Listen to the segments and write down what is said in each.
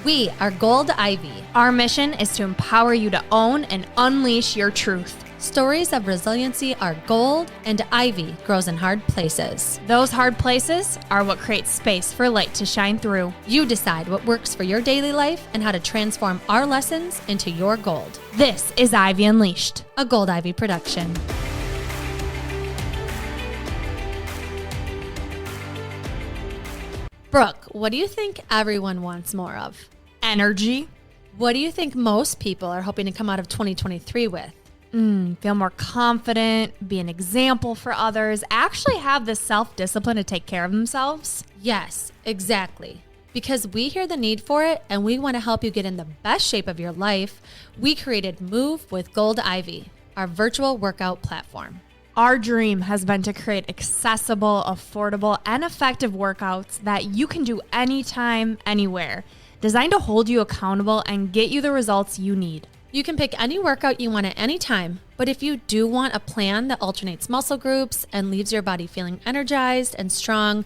We are Gold Ivy. Our mission is to empower you to own and unleash your truth. Stories of resiliency are gold, and ivy grows in hard places. Those hard places are what creates space for light to shine through. You decide what works for your daily life and how to transform our lessons into your gold. This is Ivy Unleashed, a Gold Ivy production. Brooke, what do you think everyone wants more of? Energy. What do you think most people are hoping to come out of 2023 with? Feel more confident, be an example for others, actually have the self-discipline to take care of themselves. Yes, exactly. Because we hear the need for it and we want to help you get in the best shape of your life, we created Move with Gold Ivy, our virtual workout platform. Our dream has been to create accessible, affordable, and effective workouts that you can do anytime, anywhere, designed to hold you accountable and get you the results you need. You can pick any workout you want at any time, but if you do want a plan that alternates muscle groups and leaves your body feeling energized and strong,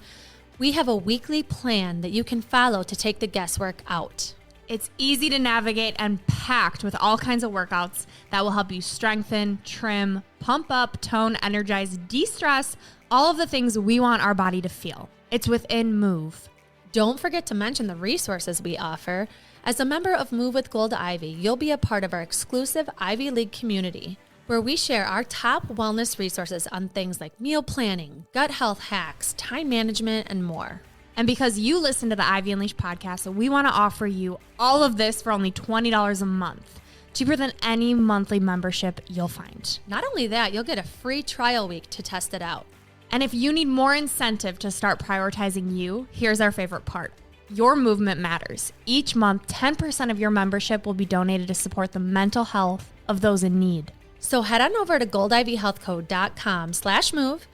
we have a weekly plan that you can follow to take the guesswork out. It's easy to navigate and packed with all kinds of workouts that will help you strengthen, trim, pump up, tone, energize, de-stress, all of the things we want our body to feel. It's within Move. Don't forget to mention the resources we offer. As a member of Move with Gold Ivy, you'll be a part of our exclusive Ivy League community, where we share our top wellness resources on things like meal planning, gut health hacks, time management, and more. And because you listen to the Ivy Unleashed podcast, we want to offer you all of this for only $20 a month, cheaper than any monthly membership you'll find. Not only that, you'll get a free trial week to test it out. And if you need more incentive to start prioritizing you, here's our favorite part. Your movement matters. Each month, 10% of your membership will be donated to support the mental health of those in need. So head on over to goldivyhealthco.com/move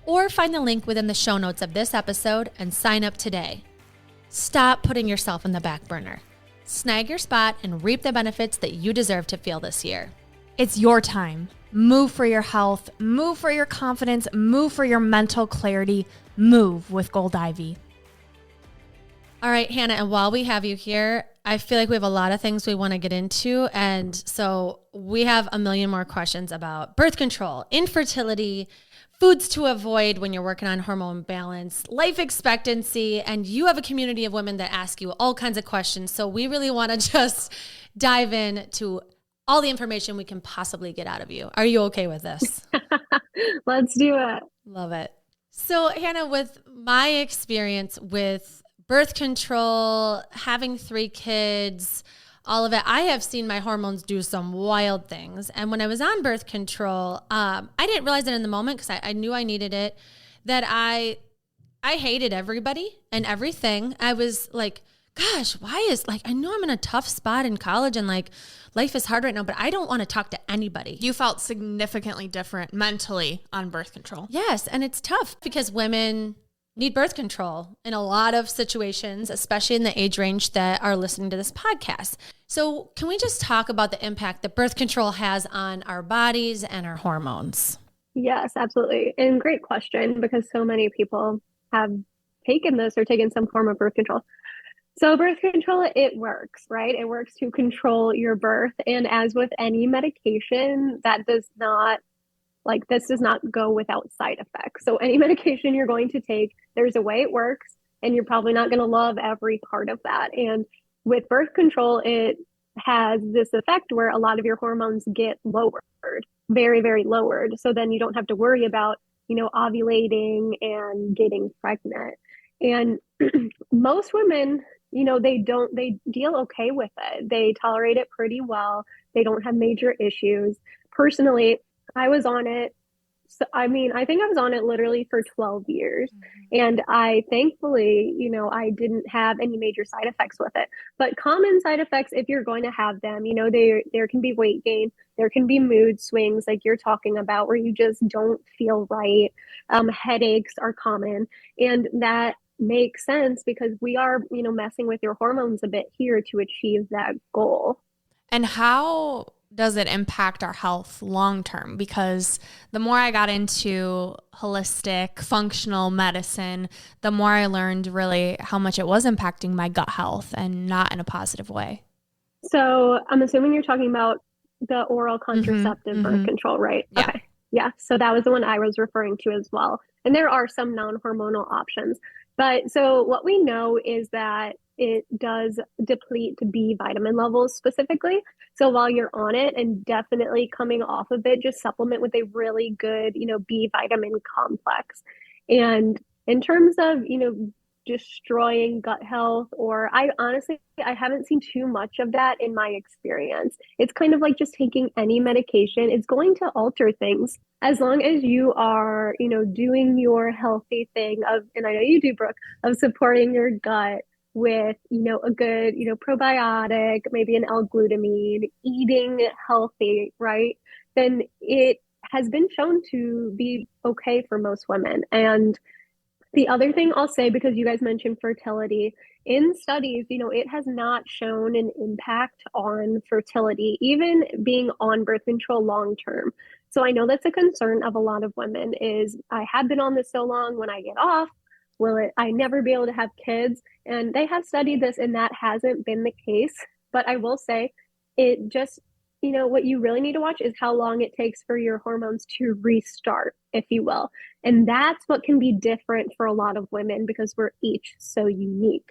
or find the link within the show notes of this episode and sign up today. Stop putting yourself in the back burner. Snag your spot and reap the benefits that you deserve to feel this year. It's your time. Move for your health, move for your confidence, move for your mental clarity, move with Gold Ivy. All right, Hannah, and while we have you here, I feel like we have a lot of things we want to get into. And so we have a million more questions about birth control, infertility, foods to avoid when you're working on hormone balance, life expectancy, and you have a community of women that ask you all kinds of questions. So we really want to just dive in to all the information we can possibly get out of you. Are you okay with this? Let's do it. Love it. So Hannah, with my experience with birth control, having 3 kids, all of it, I have seen my hormones do some wild things. And when I was on birth control, I didn't realize it in the moment because I knew I needed it, that I hated everybody and everything. I was like, gosh, I know I'm in a tough spot in college and life is hard right now, but I don't want to talk to anybody. You felt significantly different mentally on birth control. Yes, and it's tough because women need birth control in a lot of situations, especially in the age range that are listening to this podcast. So can we just talk about the impact that birth control has on our bodies and our hormones? Yes, absolutely. And great question, because so many people have taken this or taken some form of birth control. So birth control, it works, right? It works to control your birth. And as with any medication, this does not go without side effects. So any medication you're going to take, there's a way it works, and you're probably not going to love every part of that. And with birth control, it has this effect where a lot of your hormones get lowered, very, very lowered. So then you don't have to worry about, ovulating and getting pregnant. And most women, they deal okay with it. They tolerate it pretty well. They don't have major issues. Personally, I was on it. So, I think I was on it literally for 12 years. And I thankfully, I didn't have any major side effects with it. But common side effects, if you're going to have them, there can be weight gain. There can be mood swings like you're talking about where you just don't feel right. Headaches are common. And that makes sense because we are, messing with your hormones a bit here to achieve that goal. And how does it impact our health long term? Because the more I got into holistic, functional medicine, the more I learned really how much it was impacting my gut health and not in a positive way. So I'm assuming you're talking about the oral contraceptive birth control, right? Yeah. Okay. Yeah. So that was the one I was referring to as well. And there are some non-hormonal options. But so what we know is that it does deplete B vitamin levels specifically. So while you're on it and definitely coming off of it, just supplement with a really good, B vitamin complex. And in terms of, destroying gut health, or I haven't seen too much of that in my experience. It's kind of like just taking any medication. It's going to alter things as long as you are, doing your healthy thing of, and I know you do, Brooke, of supporting your gut with, a good, probiotic, maybe an L-glutamine, eating healthy, right? Then it has been shown to be okay for most women. And the other thing I'll say, because you guys mentioned fertility, in studies, it has not shown an impact on fertility, even being on birth control long term. So I know that's a concern of a lot of women is I have been on this so long, when I get off, I never be able to have kids? And they have studied this and that hasn't been the case. But I will say it just, what you really need to watch is how long it takes for your hormones to restart, if you will. And that's what can be different for a lot of women because we're each so unique.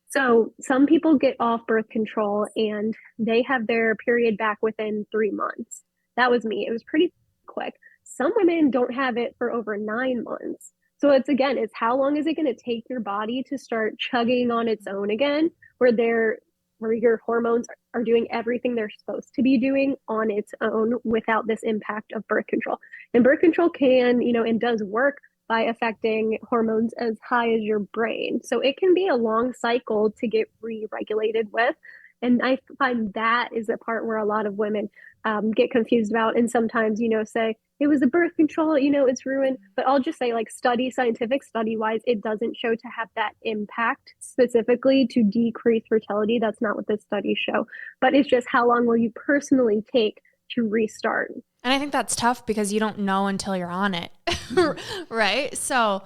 So some people get off birth control and they have their period back within 3 months. That was me. It was pretty quick. Some women don't have it for over 9 months. So it's how long is it going to take your body to start chugging on its own again, where your hormones are doing everything they're supposed to be doing on its own without this impact of birth control. And birth control can, and does work by affecting hormones as high as your brain. So it can be a long cycle to get re-regulated with. And I find that is the part where a lot of women get confused about and sometimes, say, it was the birth control, it's ruined. But I'll just say, like, scientific study wise, it doesn't show to have that impact specifically to decrease fertility. That's not what the studies show. But it's just how long will you personally take to restart? And I think that's tough because you don't know until you're on it, right? So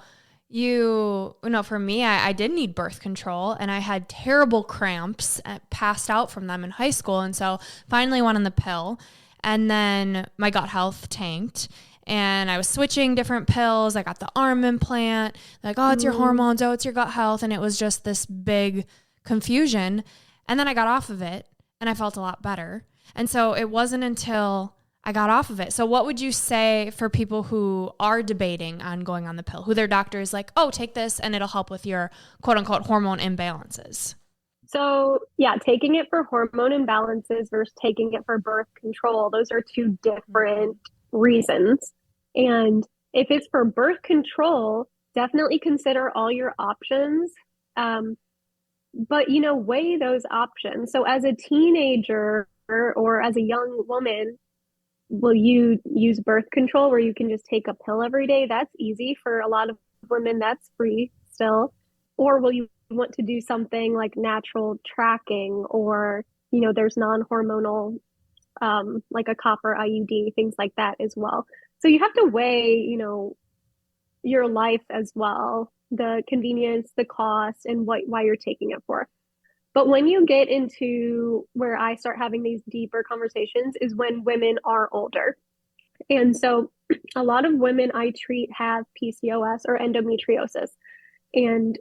for me, I did need birth control and I had terrible cramps, passed out from them in high school. And so finally went on the pill and then my gut health tanked and I was switching different pills. I got the arm implant, like, oh, it's your hormones. Oh, it's your gut health. And it was just this big confusion. And then I got off of it and I felt a lot better. And so it wasn't until I got off of it. So what would you say for people who are debating on going on the pill, who their doctor is like, oh, take this and it'll help with your quote unquote hormone imbalances? So yeah, taking it for hormone imbalances versus taking it for birth control, those are two different reasons. And if it's for birth control, definitely consider all your options. But, weigh those options. So as a teenager or as a young woman, will you use birth control where you can just take a pill every day? That's easy for a lot of women. That's free still. Or will you want to do something like natural tracking or, there's non-hormonal, like a copper IUD, things like that as well. So you have to weigh, your life as well, the convenience, the cost, and why you're taking it for. But when you get into where I start having these deeper conversations is when women are older. And so a lot of women I treat have PCOS or endometriosis. And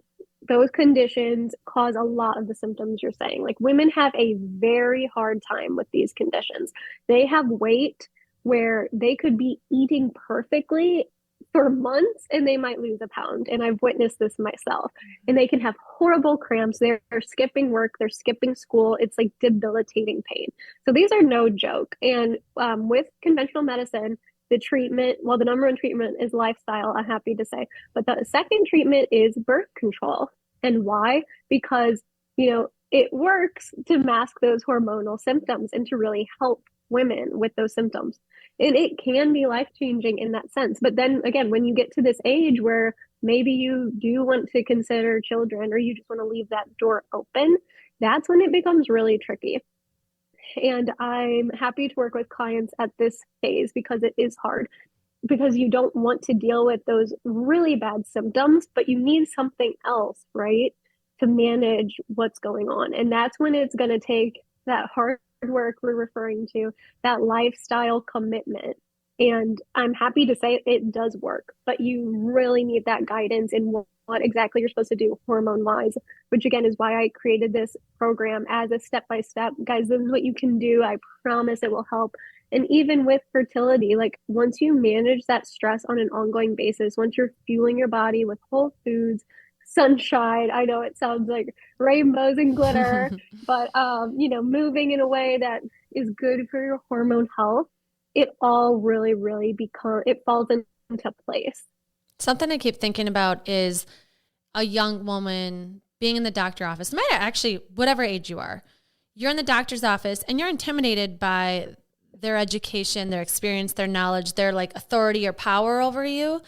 those conditions cause a lot of the symptoms you're saying. Like, women have a very hard time with these conditions. They have weight where they could be eating perfectly for months and they might lose a pound. And I've witnessed this myself. And they can have horrible cramps. They're skipping work. They're skipping school. It's like debilitating pain. So these are no joke. And with conventional medicine, the treatment, well, the number one treatment is lifestyle, I'm happy to say. But the second treatment is birth control. And why? Because, it works to mask those hormonal symptoms and to really help women with those symptoms. And it can be life-changing in that sense. But then again, when you get to this age where maybe you do want to consider children or you just want to leave that door open, that's when it becomes really tricky. And I'm happy to work with clients at this phase because it is hard, because you don't want to deal with those really bad symptoms, but you need something else, right, to manage what's going on. And that's when it's going to take that hard work we're referring to, that lifestyle commitment. And I'm happy to say it does work, but you really need that guidance in what exactly you're supposed to do hormone wise, which again is why I created this program as a step by step. Guys, this is what you can do. I promise it will help. And even with fertility, like once you manage that stress on an ongoing basis, once you're fueling your body with whole foods, sunshine, I know it sounds like rainbows and glitter, but moving in a way that is good for your hormone health, it all really, really it falls into place. Something I keep thinking about is a young woman being in the doctor office, no matter actually whatever age you are, you're in the doctor's office and you're intimidated by their education, their experience, their knowledge, their like authority or power over you.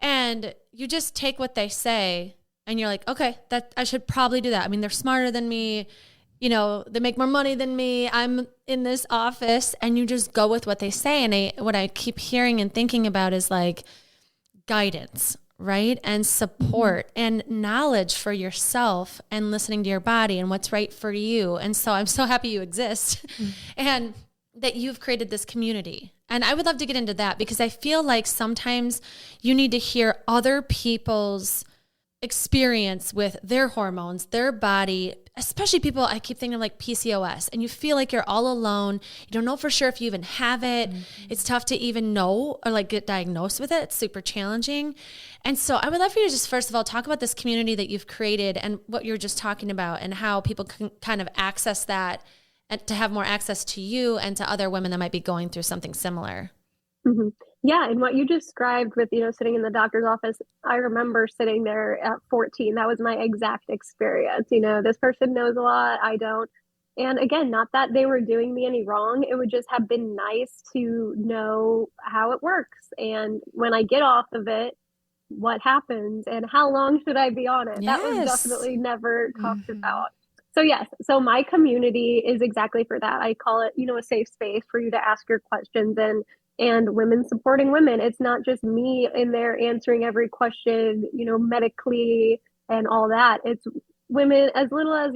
And you just take what they say and you're like, okay, that I should probably do that. I mean, they're smarter than me. You know, they make more money than me. I'm in this office, and you just go with what they say. And what I keep hearing and thinking about is like guidance, right? And support and knowledge for yourself and listening to your body and what's right for you. And so I'm so happy you exist and that you've created this community. And I would love to get into that because I feel like sometimes you need to hear other people's experience with their hormones, their body, especially people, I keep thinking of like PCOS, and you feel like you're all alone. You don't know for sure if you even have it. It's tough to even know or like get diagnosed with it. It's super challenging. And so I would love for you to just, first of all, talk about this community that you've created and what you're just talking about and how people can kind of access that and to have more access to you and to other women that might be going through something similar. Mm-hmm. Yeah, and what you described with, sitting in the doctor's office, I remember sitting there at 14. That was my exact experience. This person knows a lot, I don't. And again, not that they were doing me any wrong. It would just have been nice to know how it works. And when I get off of it, what happens and how long should I be on it? Yes. That was definitely never talked about. So yes, so my community is exactly for that. I call it, a safe space for you to ask your questions and women supporting women. It's not just me in there answering every question, medically and all that. It's women as little as,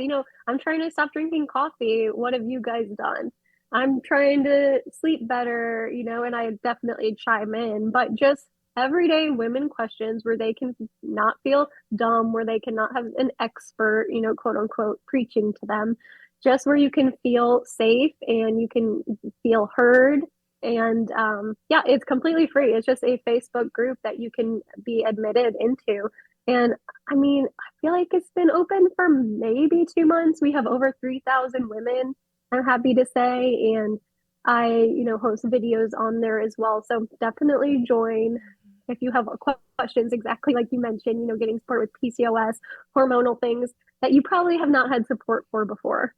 I'm trying to stop drinking coffee. What have you guys done? I'm trying to sleep better, and I definitely chime in, but just everyday women questions where they can not feel dumb, where they cannot have an expert, quote unquote, preaching to them, just where you can feel safe and you can feel heard. And it's completely free. It's just a Facebook group that you can be admitted into. And I mean, I feel like it's been open for maybe 2 months. We have over 3,000 women, I'm happy to say. And I, host videos on there as well. So definitely join if you have questions, exactly like you mentioned, getting support with PCOS, hormonal things that you probably have not had support for before.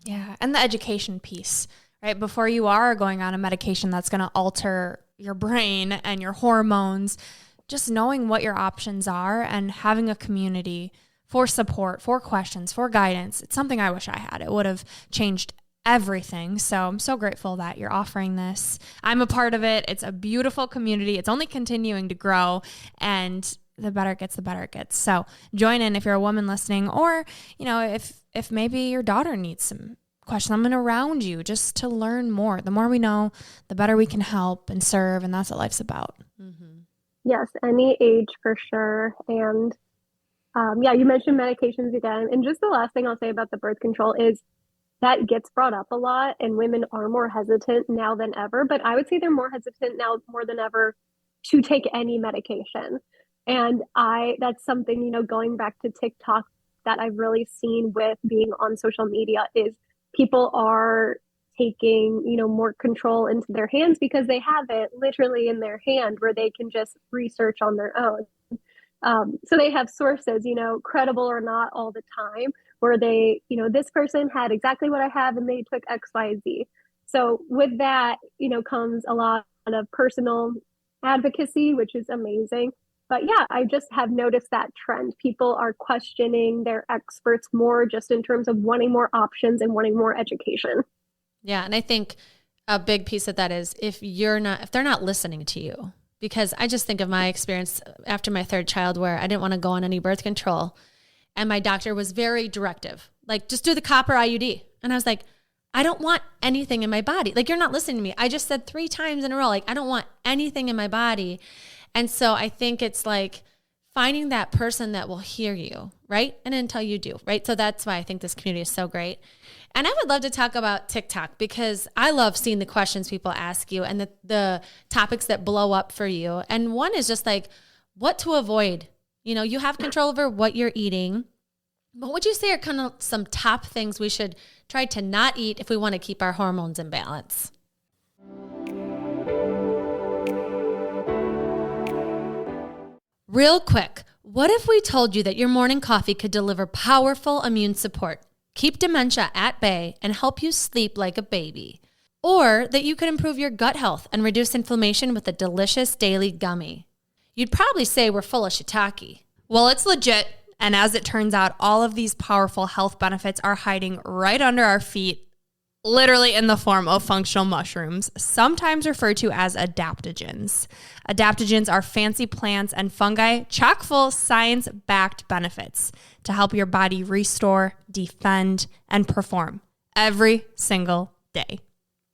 Yeah. And the education piece, right? Before you are going on a medication that's going to alter your brain and your hormones, just knowing what your options are and having a community for support, for questions, for guidance. It's something I wish I had. It would have changed everything. So I'm so grateful that you're offering this. I'm a part of it. It's a beautiful community. It's only continuing to grow, and the better it gets, the better it gets. So join in if you're a woman listening, or, if maybe your daughter needs some questions, someone around you, just to learn more. The more we know, the better we can help and serve. And that's what life's about. Mm-hmm. Yes, any age for sure. And you mentioned medications again. And just the last thing I'll say about the birth control is that gets brought up a lot, and women are more hesitant now than ever. But I would say they're more hesitant now more than ever to take any medication. And that's something, going back to TikTok, that I've really seen with being on social media is people are taking, more control into their hands because they have it literally in their hand where they can just research on their own. So they have sources, credible or not all the time, where they, this person had exactly what I have and they took X, Y, Z. So with that, comes a lot of personal advocacy, which is amazing. But yeah, I just have noticed that trend. People are questioning their experts more just in terms of wanting more options and wanting more education. Yeah. And I think a big piece of that is if they're not listening to you, because I just think of my experience after my third child where I didn't want to go on any birth control. And my doctor was very directive, like, just do the copper IUD. And I was like, I don't want anything in my body. Like, you're not listening to me. I just said 3 times in a row, like, I don't want anything in my body. And so I think it's like finding that person that will hear you, right? And until you do, right? So that's why I think this community is so great. And I would love to talk about TikTok because I love seeing the questions people ask you and the topics that blow up for you. And one is just like what to avoid. You know, you have control over what you're eating. But what would you say are kind of some top things we should try to not eat if we want to keep our hormones in balance? Real quick, what if we told you that your morning coffee could deliver powerful immune support, keep dementia at bay, and help you sleep like a baby? Or that you could improve your gut health and reduce inflammation with a delicious daily gummy? You'd probably say we're full of shiitake. Well, it's legit. And as it turns out, all of these powerful health benefits are hiding right under our feet, literally in the form of functional mushrooms, sometimes referred to as adaptogens. Adaptogens are fancy plants and fungi chock full of science-backed benefits to help your body restore, defend, and perform every single day.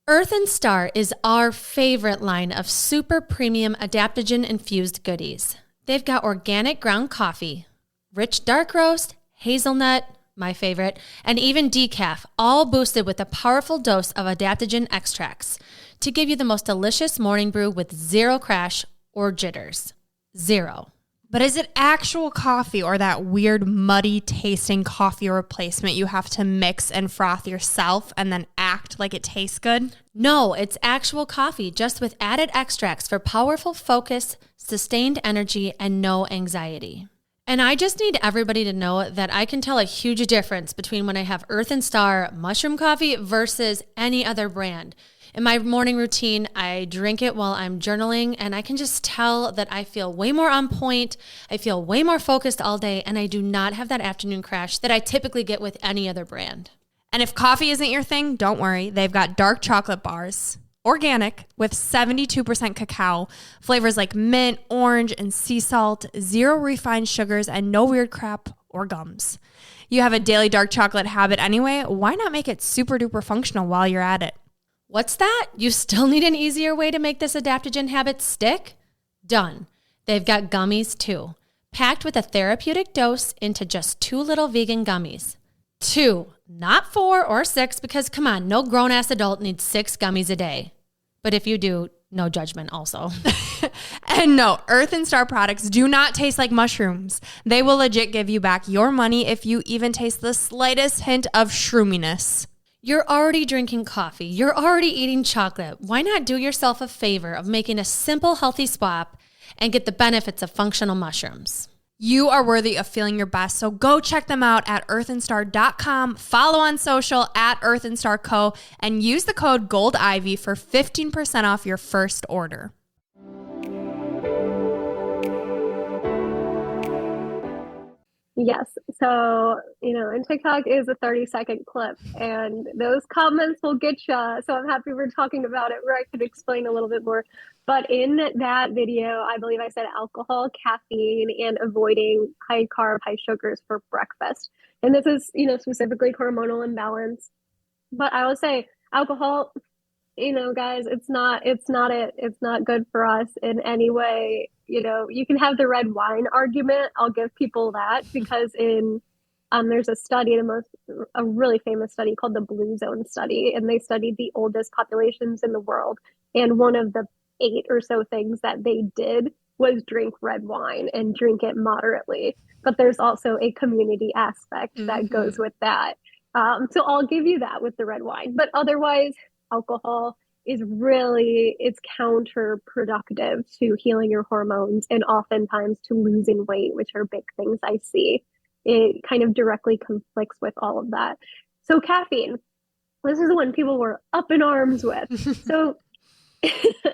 Earth and Star is our favorite line of super premium adaptogen-infused goodies. They've got organic ground coffee, rich dark roast, hazelnut, my favorite, and even decaf, all boosted with a powerful dose of adaptogen extracts to give you the most delicious morning brew with zero crash or jitters. Zero. But is it actual coffee or that weird muddy tasting coffee replacement you have to mix and froth yourself and then act like it tastes good? No, it's actual coffee, just with added extracts for powerful focus, sustained energy, and no anxiety. And I just need everybody to know that I can tell a huge difference between when I have Earth and Star mushroom coffee versus any other brand. In my morning routine, I drink it while I'm journaling, and I can just tell that I feel way more on point. I feel way more focused all day, and I do not have that afternoon crash that I typically get with any other brand. And if coffee isn't your thing, don't worry. They've got dark chocolate bars, organic, with 72% cacao, flavors like mint, orange, and sea salt, zero refined sugars, and no weird crap or gums. You have a daily dark chocolate habit anyway, why not make it super duper functional while you're at it? What's that? You still need an easier way to make this adaptogen habit stick? Done. They've got gummies too, packed with a therapeutic dose into just 2 little vegan gummies. 2, not 4 or 6, because come on, no grown-ass adult needs 6 gummies a day. But if you do, no judgment also. And no, Earth and Star products do not taste like mushrooms. They will legit give you back your money if you even taste the slightest hint of shroominess. You're already drinking coffee. You're already eating chocolate. Why not do yourself a favor of making a simple, healthy swap and get the benefits of functional mushrooms? You are worthy of feeling your best, so go check them out at earthandstar.com, follow on social at earthandstarco, and use the code GOLDIVY for 15% off your first order. Yes. So, and TikTok is a 30-second clip, and those comments will get you. So I'm happy we're talking about it where I could explain a little bit more. But in that video, I believe I said alcohol, caffeine, and avoiding high carb, high sugars for breakfast. And this is, specifically hormonal imbalance. But I would say alcohol, guys, it's not good for us in any way. You can have the red wine argument. I'll give people that because there's a study, a really famous study called the Blue Zone study, and they studied the oldest populations in the world. And one of the 8 or so things that they did was drink red wine and drink it moderately. But there's also a community aspect that goes with that. So I'll give you that with the red wine. But otherwise, alcohol is it's counterproductive to healing your hormones and oftentimes to losing weight, which are big things I see. It kind of directly conflicts with all of that. So caffeine, this is the one people were up in arms with. So,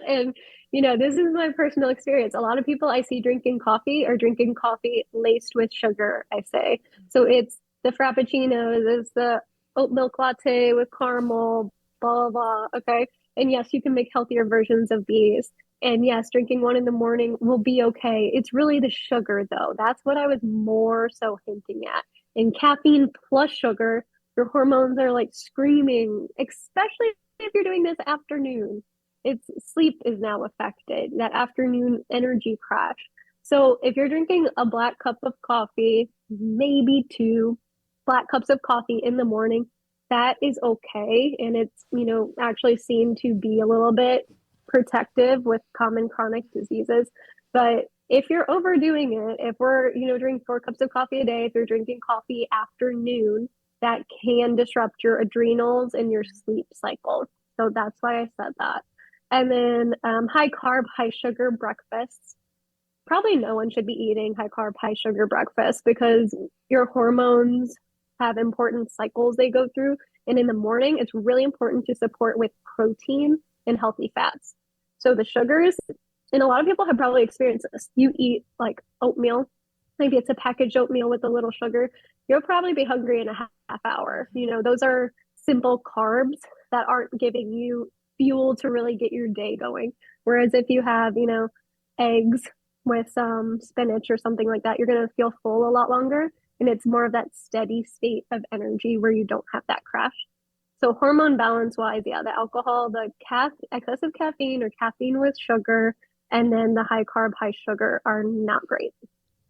and this is my personal experience. A lot of people I see drinking coffee are drinking coffee laced with sugar, I say. So it's the frappuccinos, it's the oat milk latte with caramel, blah, blah, blah. Okay. And yes, you can make healthier versions of these. And yes, drinking one in the morning will be okay. It's really the sugar, though. That's what I was more so hinting at. And caffeine plus sugar, your hormones are like screaming, especially if you're doing this afternoon. It's sleep is now affected, that afternoon energy crash. So if you're drinking a black cup of coffee, maybe two black cups of coffee in the morning, that is okay. And it's, actually seen to be a little bit protective with common chronic diseases. But if you're overdoing it, if we're, drinking 4 cups of coffee a day, if you're drinking coffee afternoon, that can disrupt your adrenals and your sleep cycle. So that's why I said that. And then high carb, high sugar breakfasts. Probably no one should be eating high carb, high sugar breakfast because your hormones have important cycles they go through. And in the morning, it's really important to support with protein and healthy fats. So the sugars, and a lot of people have probably experienced this. You eat like oatmeal, maybe it's a packaged oatmeal with a little sugar. You'll probably be hungry in a half hour. Those are simple carbs that aren't giving you fuel to really get your day going. Whereas if you have, eggs with some spinach or something like that, you're going to feel full a lot longer. And it's more of that steady state of energy where you don't have that crash. So hormone balance wise, yeah, the alcohol, the excessive caffeine or caffeine with sugar, and then the high carb, high sugar are not great.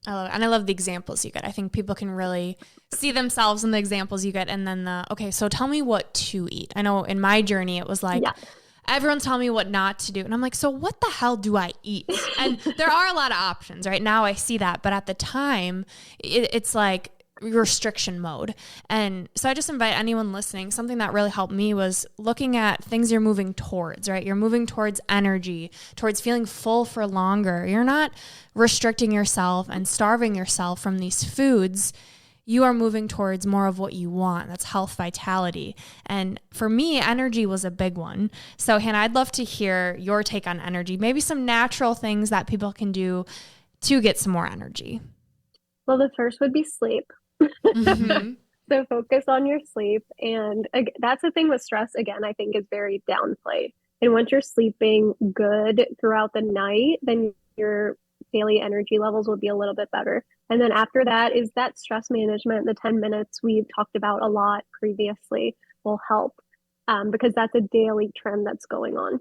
I love it. And I love the examples you get. I think people can really see themselves in the examples you get. And then okay, so tell me what to eat. I know in my journey, it was like, everyone's telling me what not to do. And I'm like, so what the hell do I eat? And there are a lot of options right now. I see that. But at the time, it's like restriction mode. And so I just invite anyone listening, something that really helped me was looking at things you're moving towards, right? You're moving towards energy, towards feeling full for longer. You're not restricting yourself and starving yourself from these foods. You are moving towards more of what you want. That's health, vitality. And for me, energy was a big one. So Hannah, I'd love to hear your take on energy, maybe some natural things that people can do to get some more energy. Well, the first would be sleep. Mm-hmm. So focus on your sleep. And that's the thing with stress, again, I think is very downplayed. And once you're sleeping good throughout the night, then your daily energy levels will be a little bit better. And then after that is that stress management. The 10 minutes we've talked about a lot previously will help because that's a daily trend that's going on.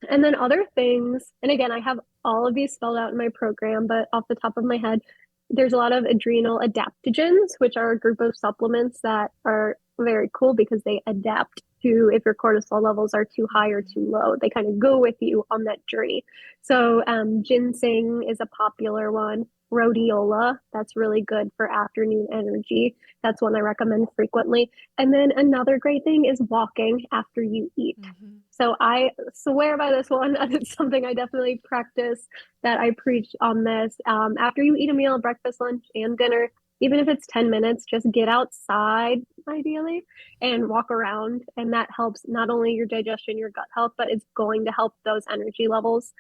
And then other things, and again, I have all of these spelled out in my program, but off the top of my head, there's a lot of adrenal adaptogens, which are a group of supplements that are very cool because they adapt to if your cortisol levels are too high or too low. They kind of go with you on that journey. So ginseng is a popular one. Rhodiola, that's really good for afternoon energy. That's one I recommend frequently. And then another great thing is walking after you eat. Mm-hmm. So I swear by this one. It's something I definitely practice, that I preach on this. After you eat a meal, breakfast, lunch, and dinner, even if it's 10 minutes, just get outside, ideally, and walk around. And that helps not only your digestion, your gut health, but it's going to help those energy levels.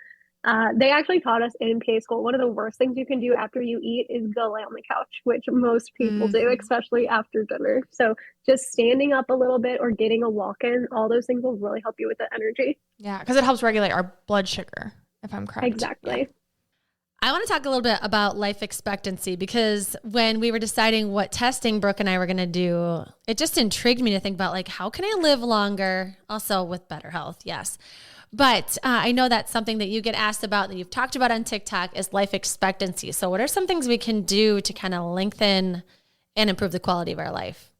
They actually taught us in PA school, one of the worst things you can do after you eat is go lay on the couch, which most people do, especially after dinner. So just standing up a little bit or getting a walk in, all those things will really help you with the energy. Yeah, because it helps regulate our blood sugar, if I'm correct. Exactly. Yeah. I want to talk a little bit about life expectancy because when we were deciding what testing Brooke and I were going to do, it just intrigued me to think about like, how can I live longer? Also with better health. Yes. But I know that's something that you get asked about that you've talked about on TikTok is life expectancy. So what are some things we can do to kind of lengthen and improve the quality of our life?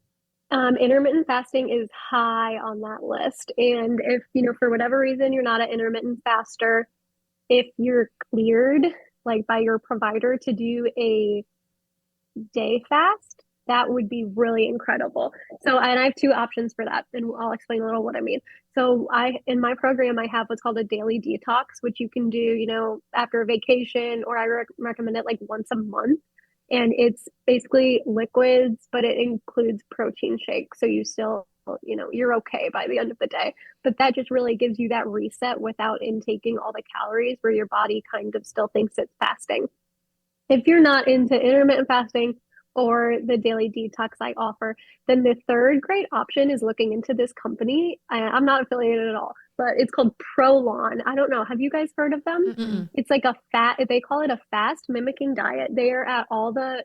Intermittent fasting is high on that list. And if, for whatever reason, you're not an intermittent faster, if you're cleared like by your provider to do a day fast, that would be really incredible. So, and I have two options for that, and I'll explain a little what I mean. So in my program, I have what's called a daily detox, which you can do, after a vacation, or I recommend it like once a month. And it's basically liquids, but it includes protein shakes. So you still, you're okay by the end of the day. But that just really gives you that reset without intaking all the calories where your body kind of still thinks it's fasting. If you're not into intermittent fasting, or the daily detox I offer, then the third great option is looking into this company. I'm not affiliated at all, but it's called Prolon. I don't know. Have you guys heard of them? Mm-mm. It's like they call it a fast mimicking diet. They are at all the,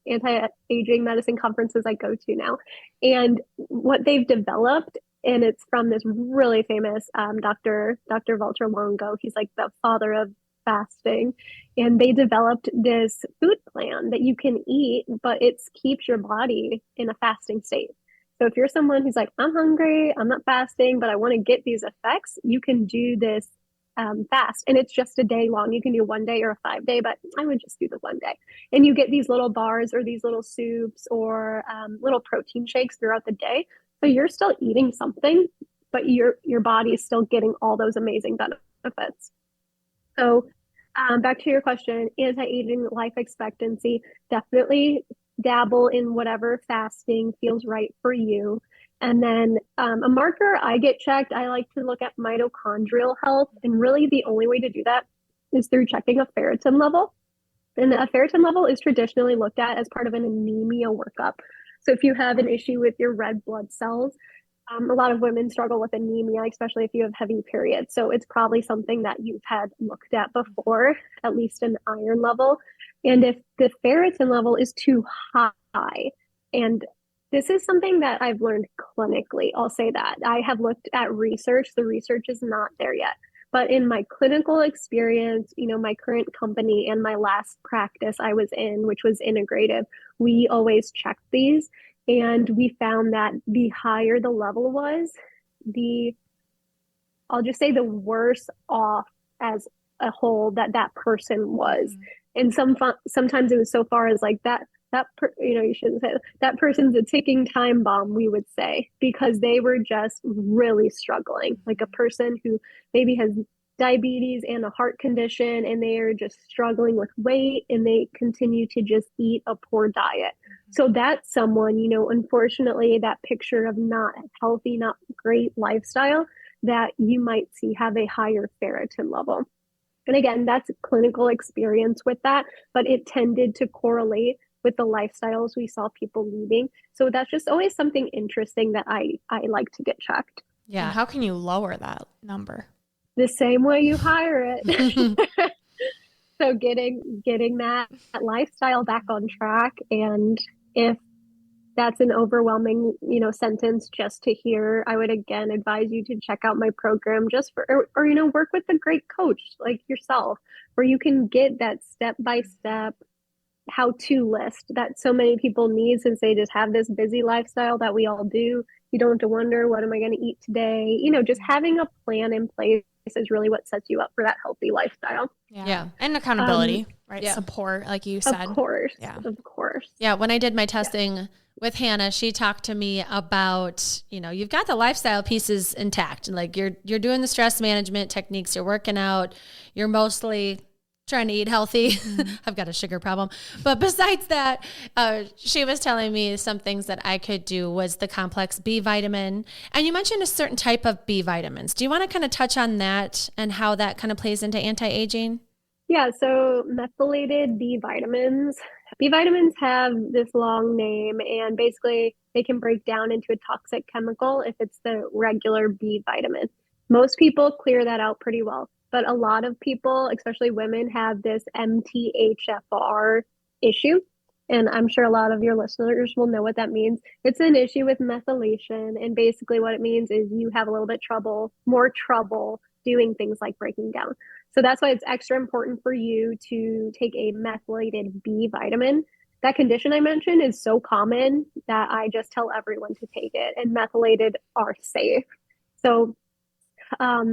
anti-aging medicine conferences I go to now. And what they've developed, and it's from this really famous Dr. Walter Longo. He's like the father of fasting. And they developed this food plan that you can eat, but it keeps your body in a fasting state. So if you're someone who's like, I'm hungry, I'm not fasting, but I want to get these effects, you can do this fast. And it's just a day long. You can do 1 day or a 5 day, but I would just do the 1 day. And you get these little bars or these little soups or little protein shakes throughout the day. So you're still eating something, but your body is still getting all those amazing benefits. So back to your question, anti-aging life expectancy, definitely dabble in whatever fasting feels right for you. And then a marker I get checked, I like to look at mitochondrial health. And really the only way to do that is through checking a ferritin level. And a ferritin level is traditionally looked at as part of an anemia workup. So if you have an issue with your red blood cells, a lot of women struggle with anemia, especially if you have heavy periods. So it's probably something that you've had looked at before, at least an iron level. And if the ferritin level is too high, and this is something that I've learned clinically, I'll say that. I have looked at research. The research is not there yet. But in my clinical experience, my current company and my last practice I was in, which was integrative, we always checked these. And we found that the higher the level was, I'll just say the worse off as a whole that person was. And sometimes it was so far as like you shouldn't say that person's a ticking time bomb, we would say, because they were just really struggling. Like a person who maybe has diabetes and a heart condition, and they are just struggling with weight, and they continue to just eat a poor diet. So that's someone, unfortunately, that picture of not healthy, not great lifestyle that you might see have a higher ferritin level. And again, that's clinical experience with that, but it tended to correlate with the lifestyles we saw people leading. So that's just always something interesting that I like to get checked. Yeah. And how can you lower that number? The same way you hire it. So getting that lifestyle back on track. And if that's an overwhelming, sentence just to hear, I would again advise you to check out my program just or work with a great coach like yourself, where you can get that step-by-step how-to list that so many people need, since they just have this busy lifestyle that we all do. You don't have to wonder, what am I going to eat today? Just having a plan in place is really what sets you up for that healthy lifestyle. Yeah. And accountability, right? Yeah. Support, like you said. Of course. Yeah. Of course. Yeah. When I did my testing with Hannah, she talked to me about, you've got the lifestyle pieces intact. Like you're doing the stress management techniques, you're working out, you're mostly trying to eat healthy. Mm-hmm. I've got a sugar problem. But besides that, she was telling me some things that I could do was the complex B vitamin. And you mentioned a certain type of B vitamins. Do you want to kind of touch on that and how that kind of plays into anti-aging? Yeah, so methylated B vitamins. B vitamins have this long name, and basically they can break down into a toxic chemical if it's the regular B vitamin. Most people clear that out pretty well. But a lot of people, especially women, have this MTHFR issue. And I'm sure a lot of your listeners will know what that means. It's an issue with methylation. And basically what it means is you have a little bit more trouble doing things like breaking down. So that's why it's extra important for you to take a methylated B vitamin. That condition I mentioned is so common that I just tell everyone to take it. And methylated are safe. So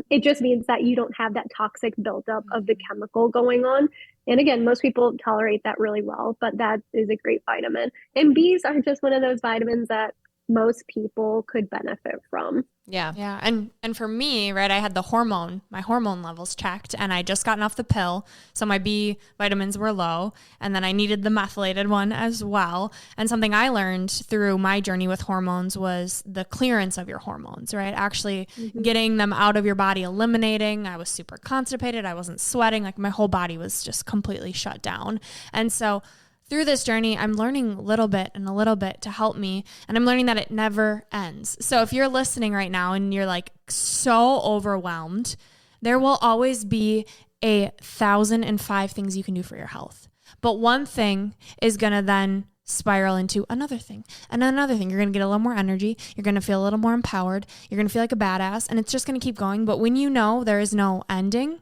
it just means that you don't have that toxic buildup of the chemical going on. And again, most people tolerate that really well, but that is a great vitamin. And Bs are just one of those vitamins that most people could benefit from. Yeah. Yeah. And for me, right, I had my hormone levels checked, and I just gotten off the pill. So my B vitamins were low, and then I needed the methylated one as well. And something I learned through my journey with hormones was the clearance of your hormones, right? Actually getting them out of your body, eliminating. I was super constipated. I wasn't sweating. Like my whole body was just completely shut down. And so through this journey, I'm learning a little bit and a little bit to help me. And I'm learning that it never ends. So if you're listening right now and you're like so overwhelmed, there will always be 1,005 things you can do for your health. But one thing is going to then spiral into another thing and another thing. You're going to get a little more energy. You're going to feel a little more empowered. You're going to feel like a badass, and it's just going to keep going. But when you know there is no ending,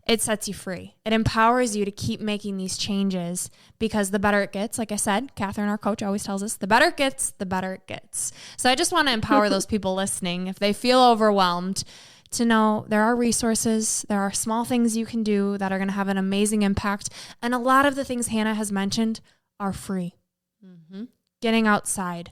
it sets you free. It empowers you to keep making these changes, because the better it gets, like I said, Catherine, our coach, always tells us, the better it gets, the better it gets. So I just want to empower those people listening, if they feel overwhelmed, to know there are resources, there are small things you can do that are going to have an amazing impact. And a lot of the things Hannah has mentioned are free. Mm-hmm. Getting outside,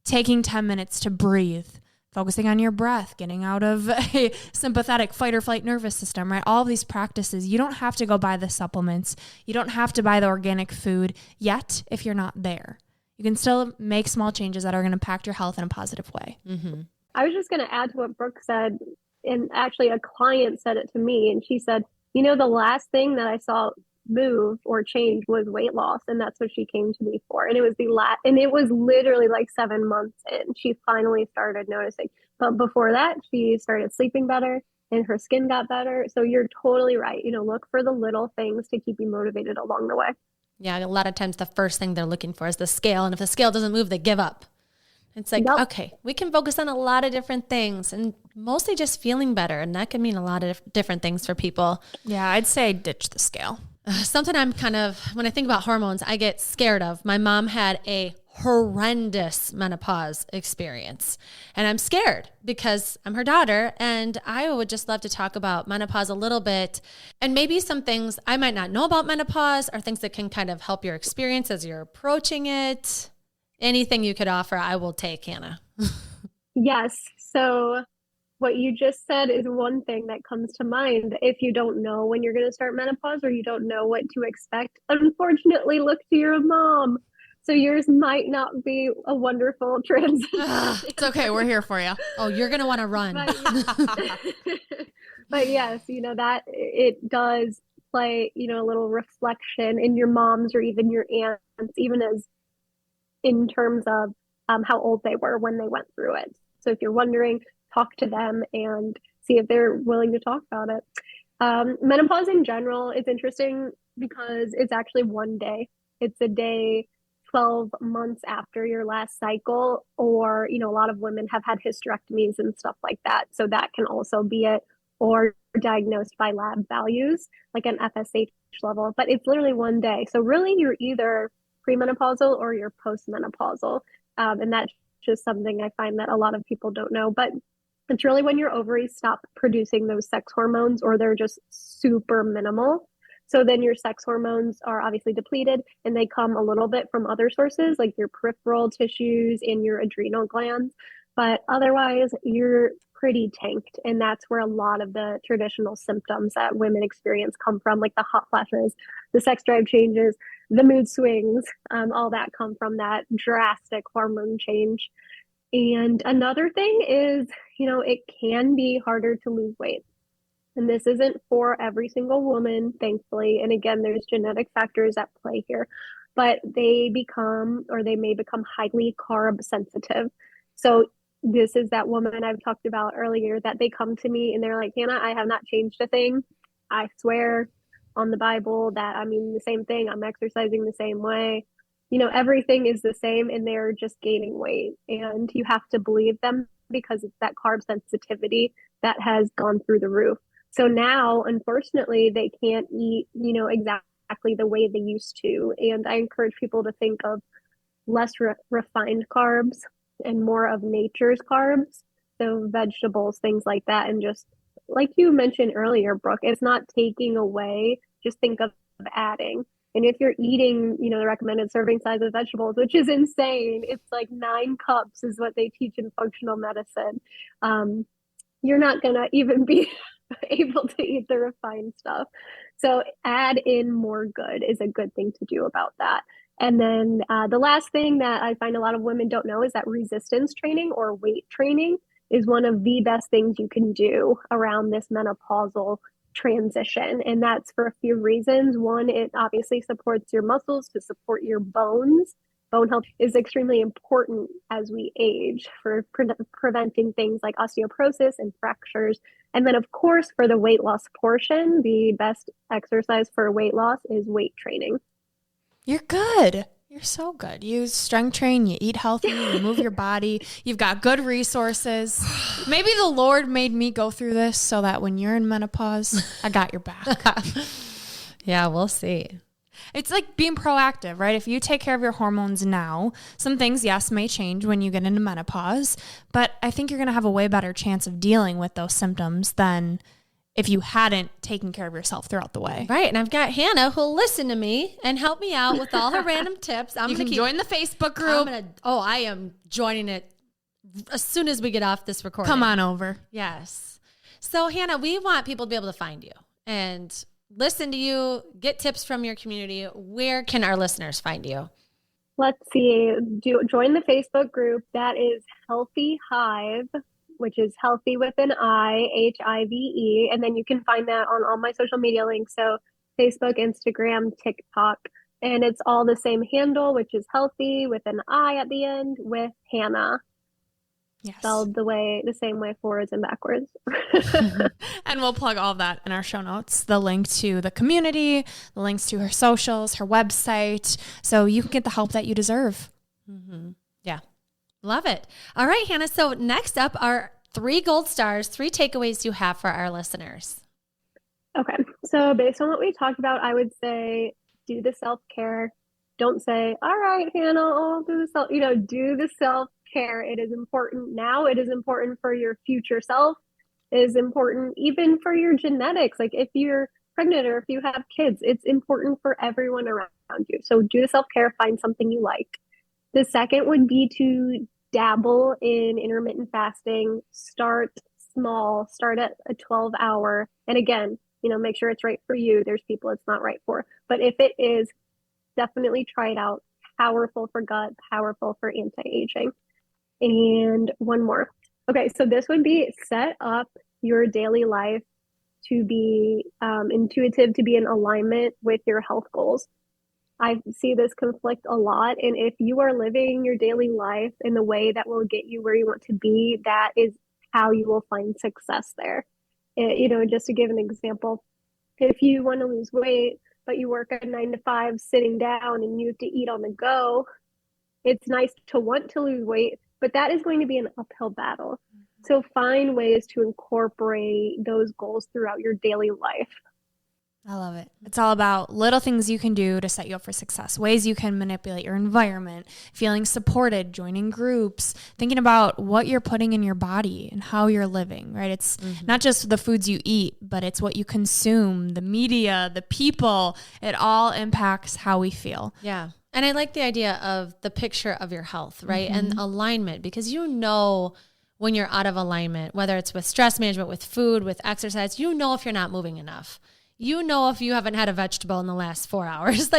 taking 10 minutes to breathe, focusing on your breath, getting out of a sympathetic fight or flight nervous system, right? All of these practices, you don't have to go buy the supplements. You don't have to buy the organic food yet if you're not there. You can still make small changes that are going to impact your health in a positive way. Mm-hmm. I was just going to add to what Brooke said, and actually a client said it to me, and she said, the last thing that I saw move or change was weight loss, and that's what she came to me for. And it was and it was literally like 7 months in, she finally started noticing. But before that, she started sleeping better and her skin got better. So you're totally right. Look for the little things to keep you motivated along the way. Yeah, a lot of times the first thing they're looking for is the scale, and if the scale doesn't move, they give up. It's like, nope. Okay, we can focus on a lot of different things, and mostly just feeling better, and that can mean a lot of different things for people. Yeah, I'd say ditch the scale. Something I'm when I think about hormones, I get scared of. My mom had a horrendous menopause experience, and I'm scared because I'm her daughter, and I would just love to talk about menopause a little bit, and maybe some things I might not know about menopause, or things that can kind of help your experience as you're approaching it. Anything you could offer, I will take, Hannah. Yes. So what you just said is one thing that comes to mind. If you don't know when you're going to start menopause, or you don't know what to expect, unfortunately, look to your mom. So yours might not be a wonderful transition. It's okay. We're here for you. Oh, you're going to want to run. But yes, that it does play, a little reflection in your moms or even your aunts, even as in terms of how old they were when they went through it. So if you're wondering, talk to them and see if they're willing to talk about it. Menopause in general is interesting because it's actually one day. It's a day 12 months after your last cycle, or, a lot of women have had hysterectomies and stuff like that. So that can also be it, or diagnosed by lab values, like an FSH level, but it's literally one day. So really you're either premenopausal or you're postmenopausal. And that's just something I find that a lot of people don't know, but it's really when your ovaries stop producing those sex hormones, or they're just super minimal. So then your sex hormones are obviously depleted, and they come a little bit from other sources like your peripheral tissues and your adrenal glands. But otherwise, you're pretty tanked. And that's where a lot of the traditional symptoms that women experience come from, like the hot flashes, the sex drive changes, the mood swings, all that come from that drastic hormone change. And another thing is, it can be harder to lose weight. And this isn't for every single woman, thankfully. And again, there's genetic factors at play here, but they may become highly carb sensitive. So this is that woman I've talked about earlier, that they come to me and they're like, Hannah, I have not changed a thing. I swear on the Bible that I'm eating the same thing. I'm exercising the same way. Everything is the same, and they're just gaining weight. And you have to believe them, because it's that carb sensitivity that has gone through the roof. So now, unfortunately, they can't eat, exactly the way they used to. And I encourage people to think of less refined carbs and more of nature's carbs. So vegetables, things like that. And just like you mentioned earlier, Brooke, it's not taking away, just think of adding. And if you're eating, the recommended serving size of vegetables, which is insane, it's like 9 cups is what they teach in functional medicine. You're not going to even be able to eat the refined stuff. So add in more good is a good thing to do about that. And then the last thing that I find a lot of women don't know is that resistance training or weight training is one of the best things you can do around this menopausal transition. And that's for a few reasons. One, it obviously supports your muscles to support your bones. Bone health is extremely important as we age for preventing things like osteoporosis and fractures. And then, of course, for the weight loss portion, the best exercise for weight loss is weight training. You're good. You're so good. You strength train, you eat healthy, you move your body, you've got good resources. Maybe the Lord made me go through this so that when you're in menopause, I got your back. Yeah, we'll see. It's like being proactive, right? If you take care of your hormones now, some things, yes, may change when you get into menopause, but I think you're going to have a way better chance of dealing with those symptoms than if you hadn't taken care of yourself throughout the way. Right. And I've got Hannah who'll listen to me and help me out with all her random tips. You can join the Facebook group. I am joining it as soon as we get off this recording. Come on over. Yes. So Hannah, we want people to be able to find you and listen to you, get tips from your community. Where can our listeners find you? Let's see. Join the Facebook group. That is Healthy Hive, which is healthy with an I, HIVE. And then you can find that on all my social media links. So Facebook, Instagram, TikTok. And it's all the same handle, which is healthy with an I at the end with Hannah. Yes. Spelled the same way forwards and backwards. And we'll plug all of that in our show notes. The link to the community, the links to her socials, her website, so you can get the help that you deserve. Mm-hmm. Yeah. Love it. All right, Hannah. So next up are 3 gold stars, 3 takeaways you have for our listeners. Okay. So based on what we talked about, I would say do the self-care. Don't say, all right, Hannah, I'll do the do the self-care. It is important now. It is important for your future self. It is important even for your genetics. Like if you're pregnant or if you have kids, it's important for everyone around you. So do the self-care, find something you like. The second would be to dabble in intermittent fasting. Start small, start at a 12-hour. And again, make sure it's right for you. There's people it's not right for. But if it is, definitely try it out. Powerful for gut, powerful for anti-aging. And one more. Okay, so this would be set up your daily life to be intuitive, to be in alignment with your health goals. I see this conflict a lot. And if you are living your daily life in the way that will get you where you want to be, that is how you will find success there. Just to give an example, if you want to lose weight, but you work a 9-to-5 sitting down and you have to eat on the go, it's nice to want to lose weight, but that is going to be an uphill battle. Mm-hmm. So find ways to incorporate those goals throughout your daily life. I love it. It's all about little things you can do to set you up for success, ways you can manipulate your environment, feeling supported, joining groups, thinking about what you're putting in your body and how you're living, right? It's not just the foods you eat, but it's what you consume, the media, the people. It all impacts how we feel. Yeah. And I like the idea of the picture of your health, right? Mm-hmm. And alignment, because when you're out of alignment, whether it's with stress management, with food, with exercise, if you're not moving enough. If you haven't had a vegetable in the last 4 hours,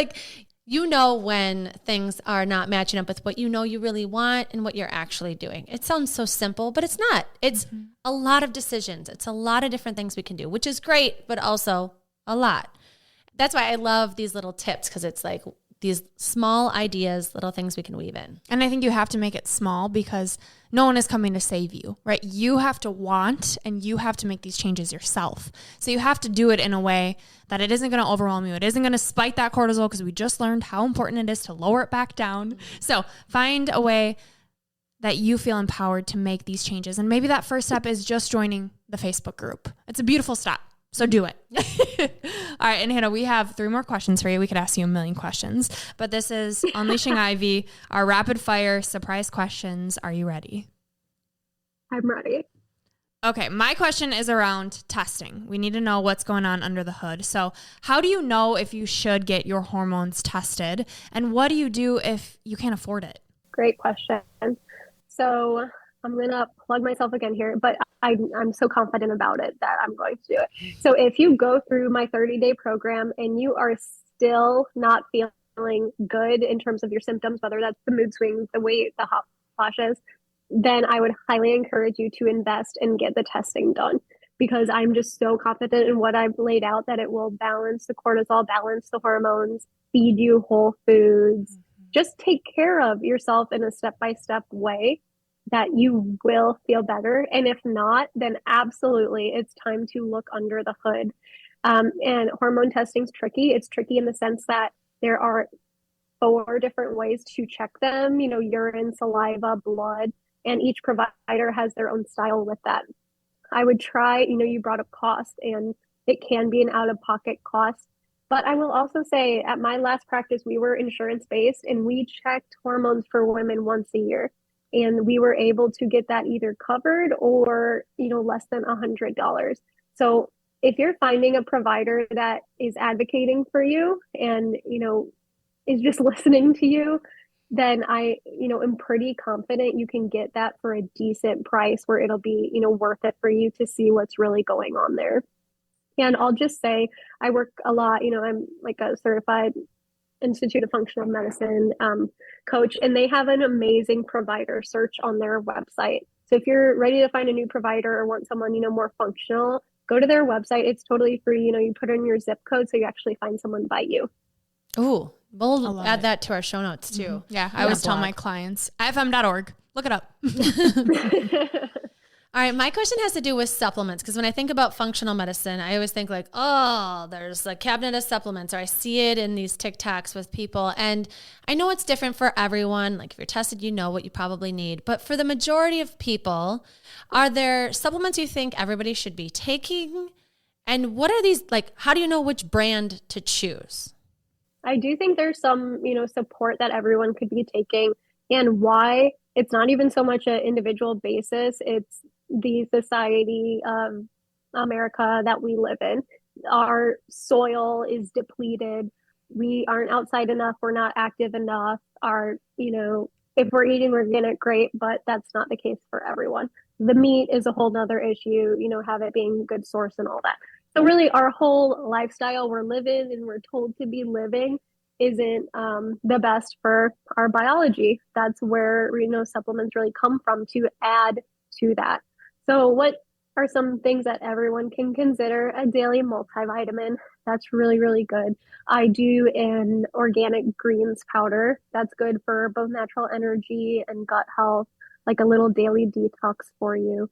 when things are not matching up with what you really want and what you're actually doing. It sounds so simple, but it's not. It's a lot of decisions. It's a lot of different things we can do, which is great, but also a lot. That's why I love these little tips, because it's like these small ideas, little things we can weave in. And I think you have to make it small because no one is coming to save you, right? You have to want and you have to make these changes yourself. So you have to do it in a way that it isn't going to overwhelm you. It isn't going to spike that cortisol, because we just learned how important it is to lower it back down. So find a way that you feel empowered to make these changes. And maybe that first step is just joining the Facebook group. It's a beautiful step. So do it. All right. And Hannah, we have 3 more questions for you. We could ask you a million questions, but this is Unleashing Ivy, our rapid fire surprise questions. Are you ready? I'm ready. Okay. My question is around testing. We need to know what's going on under the hood. So how do you know if you should get your hormones tested? And what do you do if you can't afford it? Great question. So I'm going to plug myself again here, but I'm so confident about it that I'm going to do it. So if you go through my 30-day program and you are still not feeling good in terms of your symptoms, whether that's the mood swings, the weight, the hot flashes, then I would highly encourage you to invest and get the testing done. because I'm just so confident in what I've laid out that it will balance the cortisol, balance the hormones, feed you whole foods, just take care of yourself in a step-by-step way that you will feel better. And if not, then absolutely it's time to look under the hood. And hormone testing is tricky. It's tricky in the sense that there are 4 different ways to check them, urine, saliva, blood, and each provider has their own style with that. I would try, you brought up cost, and it can be an out-of-pocket cost. But I will also say at my last practice, we were insurance-based and we checked hormones for women once a year. And we were able to get that either covered or, less than $100. So if you're finding a provider that is advocating for you and, is just listening to you, then I, am pretty confident you can get that for a decent price where it'll be, worth it for you to see what's really going on there. And I'll just say, I work a lot, I'm like a certified Institute of Functional Medicine coach, and they have an amazing provider search on their website. So if you're ready to find a new provider or want someone, more functional, go to their website. It's totally free. You put in your zip code so you actually find someone by you. Ooh, we'll add that to our show notes too. Mm-hmm. Yeah, I always tell my clients, ifm.org, look it up. All right, my question has to do with supplements, because when I think about functional medicine, I always think like, oh, there's a cabinet of supplements, or I see it in these TikToks with people. And I know it's different for everyone. Like if you're tested, you know what you probably need. But for the majority of people, are there supplements you think everybody should be taking? And what are these, like, how do you know which brand to choose? I do think there's some, support that everyone could be taking, and why it's not even so much an individual basis. It's the society of America that we live in. Our soil is depleted. We aren't outside enough. We're not active enough. If we're eating organic, great, but that's not the case for everyone. The meat is a whole nother issue, have it being a good source and all that. So really our whole lifestyle we're living and we're told to be living isn't the best for our biology. That's where, supplements really come from to add to that. So what are some things that everyone can consider? A daily multivitamin. That's really, really good. I do an organic greens powder. That's good for both natural energy and gut health, like a little daily detox for you.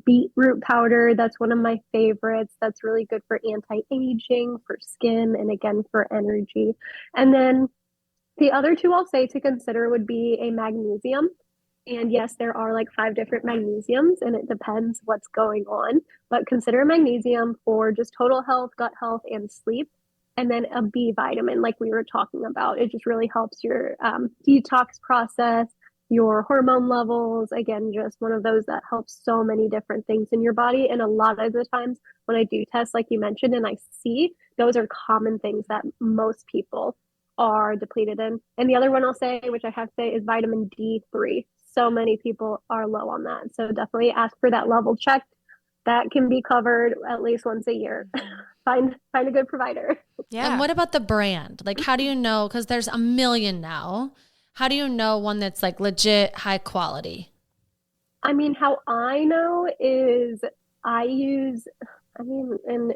Beetroot powder, that's one of my favorites. That's really good for anti-aging, for skin, and again, for energy. And then the other 2 I'll say to consider would be a magnesium. And yes, there are like 5 different magnesiums, and it depends what's going on. But consider magnesium for just total health, gut health, and sleep. And then a B vitamin, like we were talking about. It just really helps your detox process, your hormone levels. Again, just one of those that helps so many different things in your body. And a lot of the times when I do tests, like you mentioned, and I see, those are common things that most people are depleted in. And the other one I'll say, which I have to say, is vitamin D3. So many people are low on that. So definitely ask for that level checked. That can be covered at least once a year. Find a good provider. Yeah. And what about the brand? Like, how do you know? Because there's a million now. How do you know one that's like legit high quality? I mean, how I know is and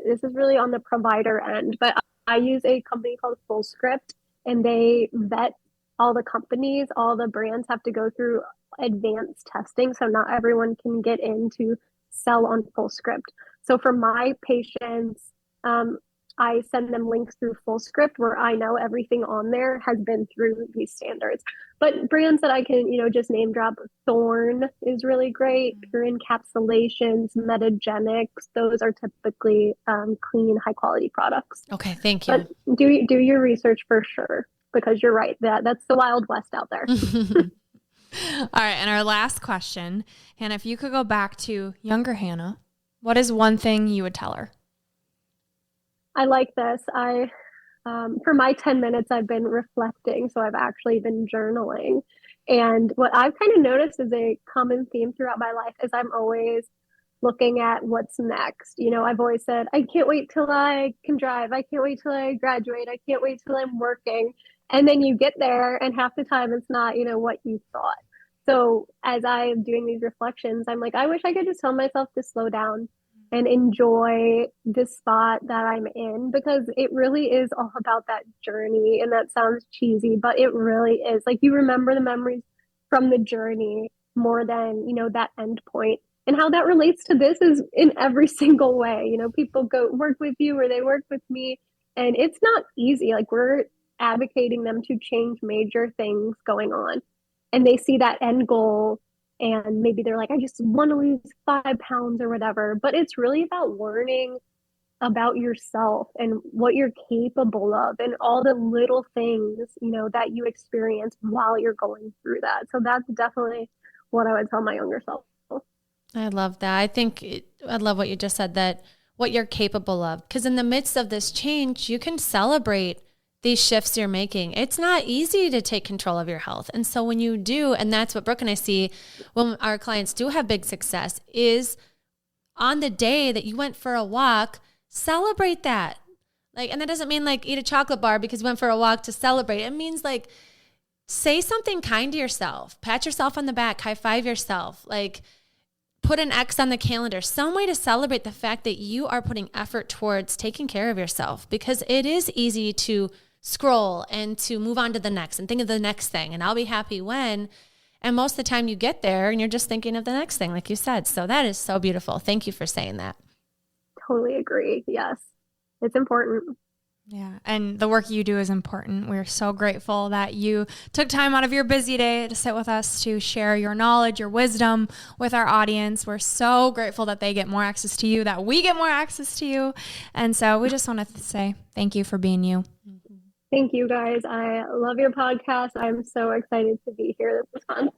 this is really on the provider end, but I use a company called FullScript, and they vet all the companies, all the brands have to go through advanced testing. So not everyone can get in to sell on FullScript. So for my patients, I send them links through FullScript where I know everything on there has been through these standards. But brands that I can, just name drop, Thorne is really great. Pure Encapsulations, Metagenics, those are typically clean, high quality products. Okay, thank you. But do your research for sure, because you're right. That's the Wild West out there. All right. And our last question, Hannah, if you could go back to younger Hannah, what is one thing you would tell her? I like this. For my 10 minutes, I've been reflecting. So I've actually been journaling. And what I've kind of noticed is a common theme throughout my life is I'm always looking at what's next. I've always said, I can't wait till I can drive. I can't wait till I graduate. I can't wait till I'm working. And then you get there and half the time it's not, what you thought. So as I am doing these reflections, I'm like, I wish I could just tell myself to slow down, and enjoy the spot that I'm in, because it really is all about that journey. And that sounds cheesy, but it really is. Like, you remember the memories from the journey more than, that end point. And how that relates to this is in every single way. People go work with you or they work with me, and it's not easy. Like, we're advocating them to change major things going on, and they see that end goal, and maybe they're like, I just want to lose 5 pounds or whatever. But it's really about learning about yourself and what you're capable of, and all the little things, that you experience while you're going through that. So that's definitely what I would tell my younger self. I love that. I love what you just said, that what you're capable of, because in the midst of this change, you can celebrate these shifts you're making. It's not easy to take control of your health. And so when you do, and that's what Brooke and I see when our clients do have big success, is on the day that you went for a walk, celebrate that. Like, and that doesn't mean like eat a chocolate bar because you went for a walk to celebrate. It means like say something kind to yourself, pat yourself on the back, high five yourself, like put an X on the calendar, some way to celebrate the fact that you are putting effort towards taking care of yourself, because it is easy to scroll and to move on to the next and think of the next thing. And I'll be happy when, and most of the time you get there and you're just thinking of the next thing, like you said. So that is so beautiful. Thank you for saying that. Totally agree. Yes, it's important. Yeah. And the work you do is important. We're so grateful that you took time out of your busy day to sit with us to share your knowledge, your wisdom with our audience. We're so grateful that they get more access to you, that we get more access to you. And so we just want to say thank you for being you. Thank you, guys. I love your podcast. I'm so excited to be here. This was fun.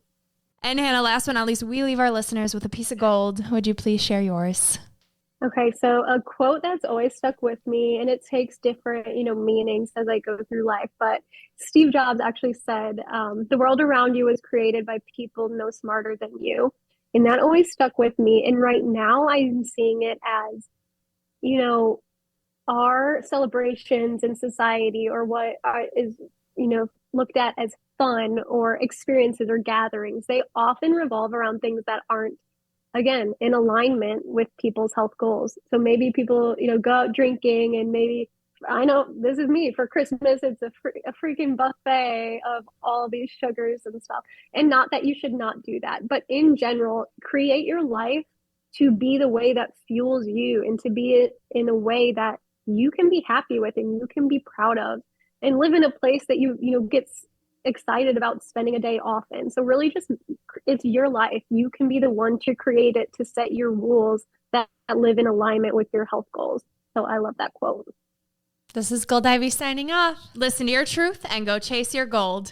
And Hannah, last but not least, we leave our listeners with a piece of gold. Would you please share yours? Okay, so a quote that's always stuck with me, and it takes different, meanings as I go through life. But Steve Jobs actually said, the world around you was created by people no smarter than you. And that always stuck with me. And right now I'm seeing it as, our celebrations in society, or what is, looked at as fun or experiences or gatherings, they often revolve around things that aren't, again, in alignment with people's health goals. So maybe people, go out drinking, and maybe, I know this is me, for Christmas, it's a freaking buffet of all these sugars and stuff. And not that you should not do that, but in general, create your life to be the way that fuels you, and to be it in a way that you can be happy with and you can be proud of, and live in a place that you get excited about spending a day off in. So really, just, it's your life. You can be the one to create it, to set your rules that live in alignment with your health goals. So I love that quote. This is Gold Ivy signing off. Listen to your truth and go chase your gold.